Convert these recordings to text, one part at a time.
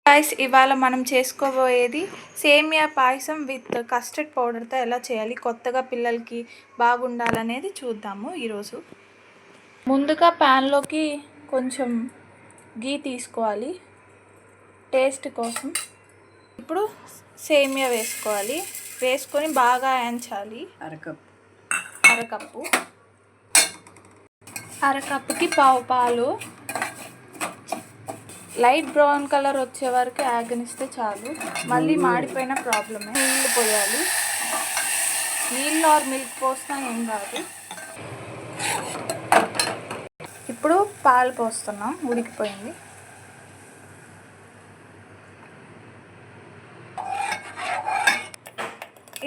Guys, ఇవాళ మనం చేసుకోబోయేది సేమియా పాయసం విత్ కస్టర్డ్ పౌడర్తో ఎలా చేయాలి, కొత్తగా పిల్లలకి బాగుండాలనేది చూద్దాము ఈరోజు. ముందుగా ప్యాన్లోకి కొంచెం గీ తీసుకోవాలి టేస్ట్ కోసం. ఇప్పుడు సేమియా వేసుకోవాలి, వేసుకొని బాగా వేయించాలి. అరకప్పుకి పావు పాలు లైట్ బ్రౌన్ కలర్ వచ్చే వరకు ఆగనిస్తే చాలు. మళ్ళీ మాడిపోయిన ప్రాబ్లమే. నీళ్ళు పోయాలి, నీళ్ళు ఆర్ మిల్క్ పోసినా ఏం కాదు. ఇప్పుడు పాలు పోస్తున్నాం, ఉడికిపోయింది.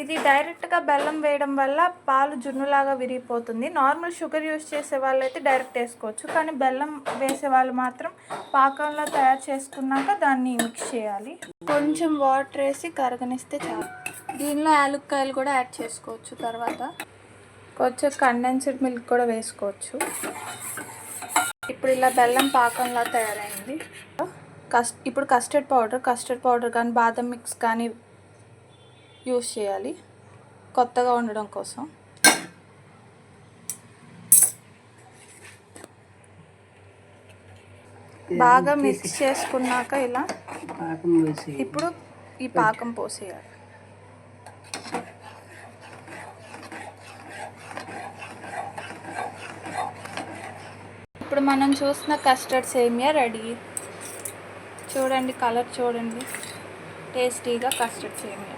ఇది డైరెక్ట్గా బెల్లం వేయడం వల్ల పాలు జున్నులాగా విరిగిపోతుంది. నార్మల్ షుగర్ యూస్ చేసే వాళ్ళు అయితే డైరెక్ట్ వేసుకోవచ్చు, కానీ బెల్లం వేసే వాళ్ళు మాత్రం పాకంలో తయారు చేసుకున్నాక దాన్ని మిక్స్ చేయాలి. కొంచెం వాటర్ వేసి కరగనిస్తే చాలు. దీనిలో యాలక్కాయలు కూడా యాడ్ చేసుకోవచ్చు. తర్వాత కొంచెం కండెన్స్డ్ మిల్క్ కూడా వేసుకోవచ్చు. ఇప్పుడు ఇలా బెల్లం పాకంలా తయారైంది. ఇప్పుడు కస్టర్డ్ పౌడర్ కానీ బాదం మిక్స్ కానీ యూస్ చేయాలి కొత్తగా ఉండడం కోసం. బాగా మిక్స్ చేసుకున్నాక ఇలా ఇప్పుడు ఈ పాకం పోసేయాలి. ఇప్పుడు మనం చూసిన కస్టర్డ్ సేమియా రెడీ. చూడండి, కలర్ చూడండి, టేస్టీగా కస్టర్డ్ సేమియా.